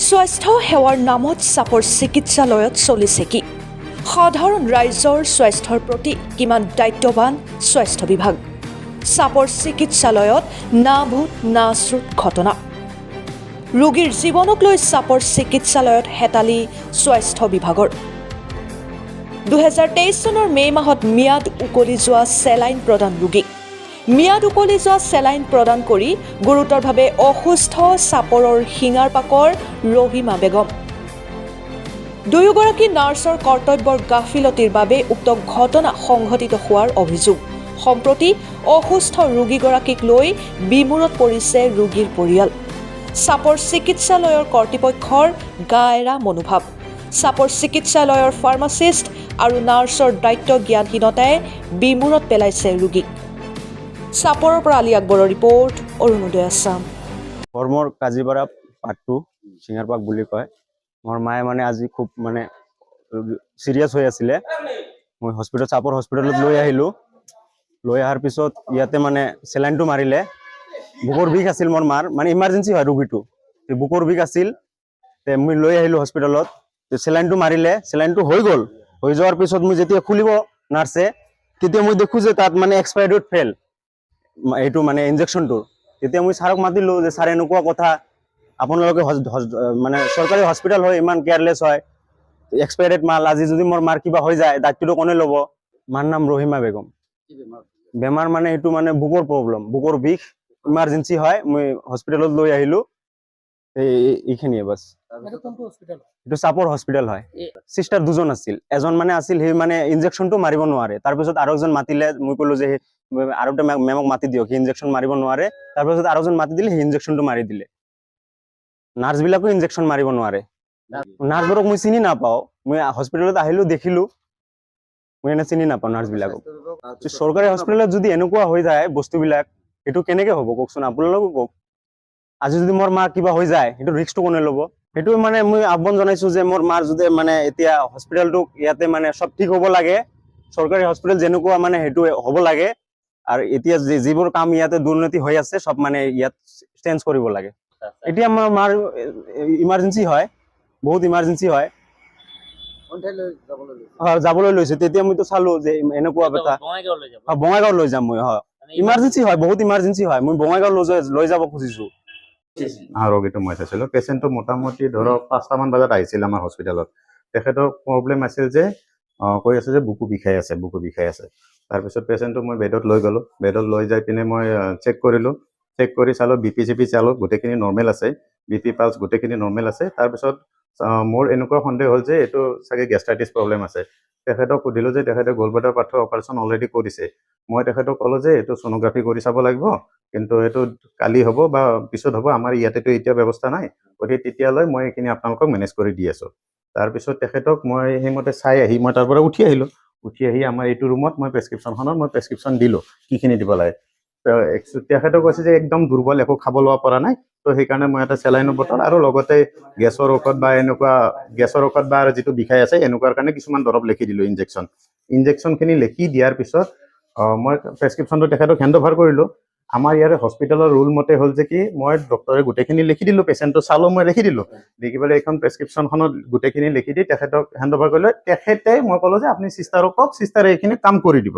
স্বাস্থ্য সেৱাৰ নামত চাপৰ চিকিৎসালয়ত চলিছে কি? সাধাৰণ ৰাইজৰ স্বাস্থ্যৰ প্ৰতি কিমান দায়িত্ববান স্বাস্থ্য বিভাগ? চাপৰ চিকিৎসালয়ত না ভূত না শ্ৰুত ঘটনা। ৰোগীৰ জীৱনক লৈ চাপৰ চিকিৎসালয়ত হেতালি স্বাস্থ্য বিভাগৰ। 2023 চনৰ মে' মাহত ম্যাদ উকলি যোৱা চেলাইন প্ৰদান ৰোগীক ম্যাদ উকলি যোৱা চেলাইন প্ৰদান কৰি গুৰুতৰভাৱে অসুস্থ চাপৰৰ শিঙাৰ পাকৰ ৰহিমা বেগম। দুয়োগৰাকী নাৰ্ছৰ কৰ্তব্যৰ গাফিলতিৰ বাবে উক্ত ঘটনা সংঘটিত হোৱাৰ অভিযোগ। সম্প্ৰতি অসুস্থ ৰোগীগৰাকীক লৈ বিমূৰত পৰিছে ৰোগীৰ পৰিয়াল। চাপৰ চিকিৎসালয়ৰ কৰ্তৃপক্ষৰ গা এৰা মনোভাৱ। চাপৰ চিকিৎসালয়ৰ ফাৰ্মাচিষ্ট আৰু নাৰ্ছৰ দায়িত্ব জ্ঞানহীনতাই বিমূৰত পেলাইছে ৰোগীক। চাপৰৰ পৰা আলী আকবৰৰ ৰিপৰ্ট, অৰুণোদয় আছাম। মোৰ কাজিপাৰা পাৰ্ট 2 চিঙাৰপাক বুলি কয়। মোৰ মায়ে মানে আজি খুব মানে চিৰিয়াছ হৈ আছিলে। মই চাপৰ হস্পিটেলত লৈ আহিলোঁ। লৈ অহাৰ পিছত ইয়াতে মানে চেলাইনটো মাৰিলে। বুকুৰ বিষ আছিল মোৰ মাৰ, মানে ইমাৰ্জেঞ্চি হয় ৰোগীটো। বুকুৰ বিষ আছিল, মই লৈ আহিলোঁ হস্পিটেলত। চেলাইনটো মাৰিলে, চেলাইনটো হৈ গ'ল। হৈ যোৱাৰ পিছত মই যেতিয়া খুলিব নাৰ্ছে, তেতিয়া মই দেখোঁ যে তাত মানে এক্সপায়াৰি ডেট ফেল, এইটো মানে ইনজেকশ্যনটো। তেতিয়া মই ছাৰক মাতিলোঁ যে ছাৰ এনেকুৱা কথা, আপোনালোকে মানে চৰকাৰী হস্পিটেল হয় ইমান কেয়াৰলেছ হয়, এক্সপায়াৰি ডেট মাল, আজি যদি মোৰ মাৰ কিবা হৈ যায় দায়িত্বটো কোনে ল'ব? মাৰ নাম ৰহিমা বেগম। বেমাৰ মানে এইটো মানে বুকুৰ প্ৰব্লেম, বুকুৰ বিষ, ইমাৰ্জেঞ্চি হয়। মই হস্পিটেলত লৈ আহিলোঁ। এইখিনিয়ে বাছ। এইটো চাপৰ হস্পিটেল হয়। চিষ্টাৰ দুজন আছিল, এজন মানে আছিল সেই মানে ইনজেকশ্যনটো মাৰিব নোৱাৰে। তাৰপিছত আৰু এজন মাতিলে, মই ক'লোঁ যে আৰু এটা মেমক মাতি দিয়ক, সি ইনজেকশ্যন মাৰিব নোৱাৰে। তাৰপিছত আৰু এজন মাতি দিলে, সেই ইনজেকশ্যনটো মাৰি দিলে। নাৰ্ছবিলাকো ইনজেকশ্যন মাৰিব নোৱাৰে। নাৰ্ছবোৰক মই চিনি নাপাওঁ, মই হস্পিটেলত আহিলোঁ দেখিলোঁ, মই এনে চিনি নাপাওঁ নাৰ্ছবিলাকক। চৰকাৰী হস্পিটেলত যদি এনেকুৱা হৈ যায় বস্তুবিলাক, সেইটো কেনেকৈ হ'ব কওকচোন, আপোনালোকে কওক। আজি যদি মোৰ মাৰ কিবা হৈ যায়, সেইটো ৰিস্কটো কোনে ল'ব? সেইটো মানে মই আহ্বান জনাইছোঁ যে মোৰ মাৰ যদি মানে এতিয়া হস্পিটেলটো ইয়াতে মানে চব ঠিক হ'ব লাগে, চৰকাৰী হস্পিটেল যেনেকুৱা মানে সেইটো হ'ব লাগে। আৰু এতিয়া যিবোৰ কাম ইয়াতে দুৰ্নীতি হৈ আছে, চব মানে ইয়াত চেঞ্জ কৰিব লাগে। এতিয়া আমাৰ মাৰ ইমাৰ্জেঞ্চি হয়, বহুত ইমাৰ্জেঞ্চি হয়, যাবলৈ লৈছে। তেতিয়া মইতো চালোঁ যে এনেকুৱা কথা, বঙাইগাঁও লৈ যাম মই। হয়, ইমাৰ্জেঞ্চি হয়, বহুত ইমাৰ্জেঞ্চি হয়, মই বঙাইগাঁও লৈ যাব খুজিছোঁ। ৰোগীটো মই চাইছিলোঁ। পেচেণ্টটো মোটামুটি ধৰক 5টামান বজাত আহিছিল আমাৰ হস্পিটেলত। তেখেতৰ প্ৰব্লেম আছিল যে কৈ আছে যে বুকু বিষাই আছে, বুকু বিষাই আছে। তাৰপিছত পেচেণ্টটো মই বেডত লৈ গ'লোঁ। বেডত লৈ যাই পিনে মই চেক কৰিলোঁ। চেক কৰি চালোঁ, বিপি চিপি চালোঁ, গোটেইখিনি নৰ্মেল আছে, বিপি পালছ গোটেইখিনি নৰ্মেল আছে। তাৰপিছত মোৰ এনেকুৱা সন্দেহ হ'ল যে এইটো চাগে গেষ্ট্ৰাইটিছ প্ৰব্লেম আছে। তেখেতক সুধিলোঁ যে তেখেতে গলব্লাডাৰ পাথৰ অপাৰেশ্যন অলৰেডি কৰিছে। মই তেখেতক ক'লোঁ যে এইটো ছ'ন'গ্ৰাফি কৰি চাব লাগিব, কিন্তু এইটো কালি হ'ব বা পিছত হ'ব, আমাৰ ইয়াতেতো এতিয়া ব্যৱস্থা নাই, গতিকে তেতিয়ালৈ মই এইখিনি আপোনালোকক মেনেজ কৰি দি আছোঁ। তাৰপিছত তেখেতক মই সেইমতে চাই আহি মই তাৰ পৰা উঠি আহিলোঁ। উঠি আহি আমাৰ এইটো ৰুমত মই প্ৰেছক্ৰিপশ্যন দিলোঁ, কিখিনি দিব লাগে। তেখেতে কৈছে যে একদম দুৰ্বল, একো খাব লোৱা পৰা নাই, তো সেইকাৰণে মই এটা চেলাইনৰ বটল আৰু লগতে গেছৰ ঔষধ বা এনেকুৱা গেছৰ ঔষধ বা যিটো বিষাই আছে এনেকুৱাৰ কাৰণে কিছুমান দৰৱ লিখি দিলোঁ, ইনজেকশ্যনখিনি লিখি দিয়াৰ পিছত মই প্ৰেছক্ৰিপশ্যনটো তেখেতক হেণ্ড অভাৰ কৰিলোঁ। আমাৰ ইয়াৰে হস্পিটেলৰ ৰুল মতে হ'ল যে কি, মই ডক্টৰে গোটেইখিনি লিখি দিলোঁ, পেচেণ্টটো চালোঁ, মই লিখি দিলোঁ। দেখি পেলাই এইখন প্ৰেছক্ৰিপশ্যনখনত গোটেইখিনি লিখি দি তেখেতক হেণ্ড অভাৰ কৰিলোঁ। তেখেতে মই ক'লোঁ যে আপুনি চিষ্টাৰক কওক, চিষ্টাৰে এইখিনি কাম কৰি দিব,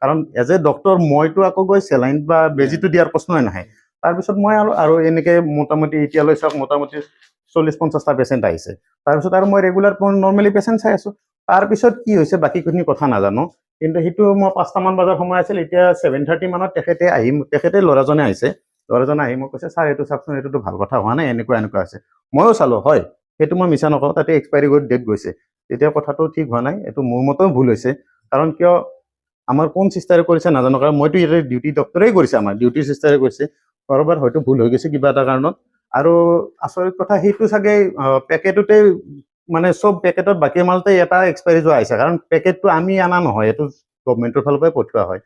কাৰণ এজ এ ডক্টৰ মইতো আকৌ গৈ চেলাইন বা বেজীটো দিয়াৰ প্ৰশ্নই নাহে। তাৰপিছত মই আৰু এনেকৈ মোটামুটি এতিয়ালৈ চাওক মোটামুটি 40-50টা পেচেণ্ট আহিছে। তাৰপিছত আৰু মই ৰেগুলাৰ নৰ্মেলি পেচেণ্ট চাই আছোঁ। তাৰপিছত কি হৈছে বাকীখিনি কথা নাজানো, কিন্তু সেইটো মই 5টামান বজাৰ সময় আছিল। এতিয়া 7:30 মানত তেখেতে ল'ৰাজনে আহিছে। ল'ৰাজনে আহি মোক কৈছে, ছাৰ এইটো চাওকচোন, এইটোতো ভাল কথা হোৱা নাই, এনেকুৱা হৈছে। ময়ো চালোঁ, হয়, সেইটো মই মিছা নকওঁ, তাতে এক্সপায়াৰি ডেট গৈছে। তেতিয়া কথাটো ঠিক হোৱা নাই, এইটো মোৰ মতেও ভুল হৈছে। কাৰণ কিয়, আমাৰ কোন চিষ্টাৰে কৰিছে নাজানো, কাৰণ মইতো ইয়াতে ডিউটি ডক্টৰেই কৰিছে, আমাৰ ডিউটি চিষ্টাৰে কৰিছে। কাৰোবাৰ হয়তো ভুল হৈ গৈছে কিবা এটা কাৰণত। আৰু আচৰিত কথা সেইটো চাগে পেকেটতে মানে চব পেকেটত বাকী মালতে এটা এক্সপায়াৰি যোৱা আহিছে, কাৰণ পেকেটটো আমি অনা নহয়, এইটো গভৰ্ণমেণ্টৰ ফালৰ পৰাই পঠিওৱা হয়।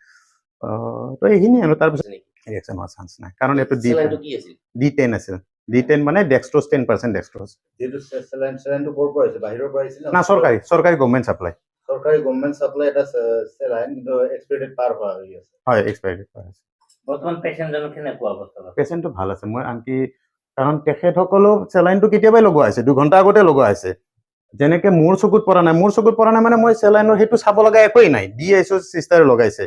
তো এইখিনি আৰু তাৰপিছত ৰিয়েকশ্যন হোৱাৰ চান্স নাই, কাৰণ এইটো D10 আছিল। D10 মানে ডেক্সট্ৰজ 10% ডেক্সট্ৰজ। না, চৰকাৰী গভৰ্ণমেণ্ট চাপ্লাই। হয়, এক্সপায়াৰি ডেট পাৰ হৈছে। পেচেণ্টটো ভাল আছে। মই আনকি কাৰণ তেখেতসকলেও চেলাইনটো কেতিয়াবাই লগোৱা হৈছে, 2 ঘণ্টা আগতে লগোৱা হৈছে। যেনেকে মোৰ চকুত পৰা নাই মানে মই চেলাইনৰ সেইটো চাব লগা একোৱেই নাই, দি আহিছোঁ, চিষ্টাৰে লগাইছে।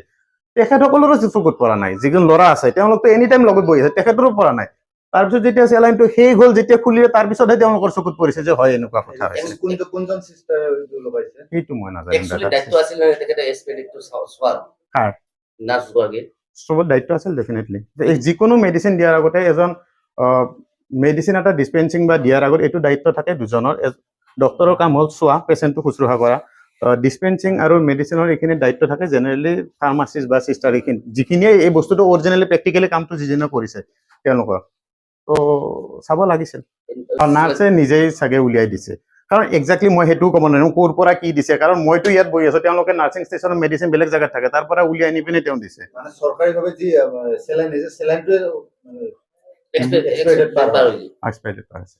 তেখেতসকলৰো চকুত পৰা নাই, যিজন ল'ৰা আছে তেওঁলোকতো এনি টাইম লগত বহি আছে, তেখেতৰো পৰা নাই। তাৰপিছত যেতিয়া চেলাইনটো শেষ হ'ল, যেতিয়া খুলিলে তাৰপিছতহে তেওঁলোকৰ চকুত পৰিছে যে হয় এনেকুৱা কথা হৈছে। কোনজন চিষ্টাৰ লগাইছে সেইটো মই নাজানো একচুৱেলি দাদা। দায়িত্ব আছিল নে তেখেতে এছপেডিকটো চোৱাৰ কাৰ? নাৰ্ছ গৰাকীৰ চবত দায়িত্ব আছিল ডেফিনেটলি। যিকোনো মেডিচিন দিয়াৰ আগতে এজন মেডিচিন এটা ডিছপেন্সিং বা দিয়াৰ আগত এইটো দায়িত্ব থাকে দুজনৰ। ডক্টৰৰ কাম হ'ল চোৱা, পেচেণ্টটো শুশ্ৰূষা কৰা। ডিছপেন্সিং আৰু মেডিচিনৰ এইখিনি দায়িত্ব থাকে জেনেৰেলি ফাৰ্মাচিষ্ট বা চিষ্টাৰ, এইখিনি যিখিনিয়ে এই বস্তুটো অৰিজিনেলি প্ৰেক্টিকেলি কামটো যিজনে কৰিছে তেওঁলোকৰ। তো চাব লাগিছিল। নাৰ্ছে নিজেই চাগে উলিয়াই দিছে, কাৰণ একজেক্টলি মই সেইটোও ক'ব নোৱাৰিম ক'ৰ পৰা কি দিছে, কাৰণ মইতো ইয়াত বহি আছোঁ, তেওঁলোকে নাৰ্ছিং ষ্টেচনৰ মেডিচিন বেলেগ জেগাত থাকে, তাৰ পৰা উলিয়াই আনি পিনে তেওঁ দিছে। মানে চৰকাৰীভাৱে যি চেলাইন দিছে চেলাইনটোৱে এক্সপায়াৰ্ড বাৰ হৈ গ'ল। এক্সপায়াৰ্ড আছে।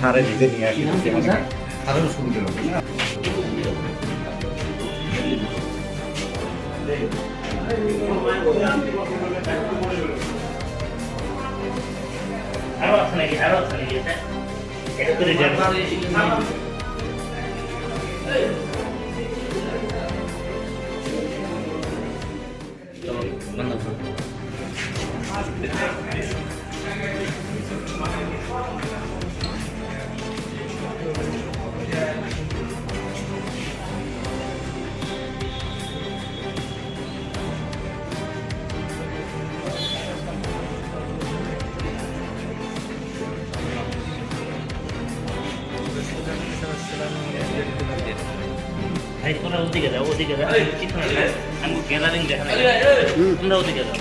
সারে নিজে নিয়ে আসি সারের সুবিধা হবে না। আরো আছে নাকি এটা করে যাবে ভাই তোরা ওদিকে যাও আমি গ্যালারিং দেখা তোমরা ওদিকে যাও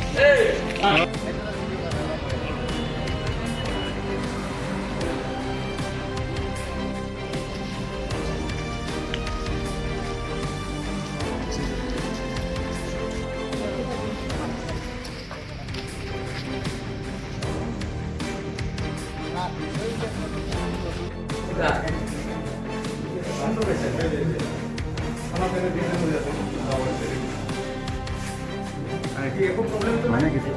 মানে কিছু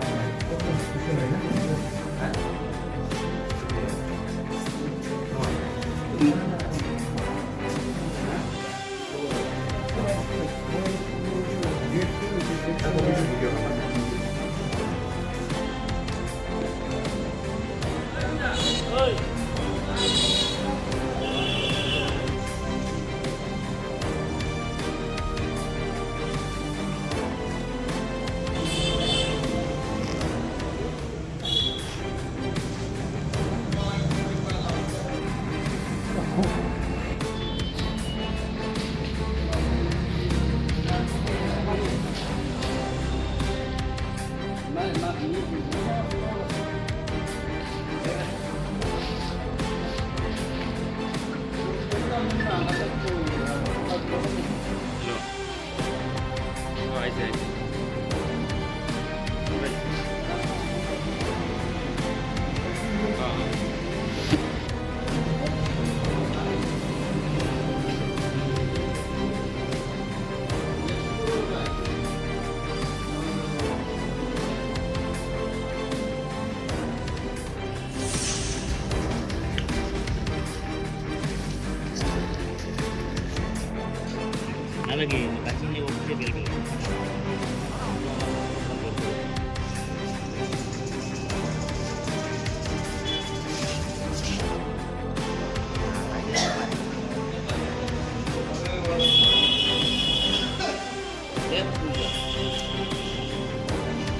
అలాగే లక్ష్మణ్ ఒకటే పెరిగింది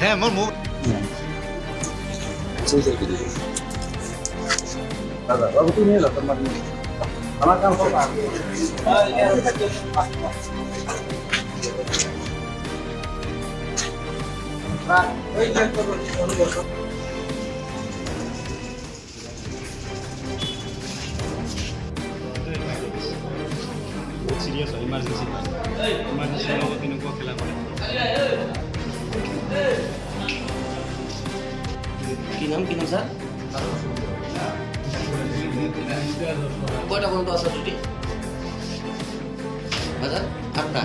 হ্যাঁ মোৰ মুখ দাদা বাবু তুমি এলো তোমার আমার কাম সব সিরিয়াস ইমার্জেন্সি কি নাম স্যার কয়টা পর্যন্ত আছে ডিউটি বাজার 8টা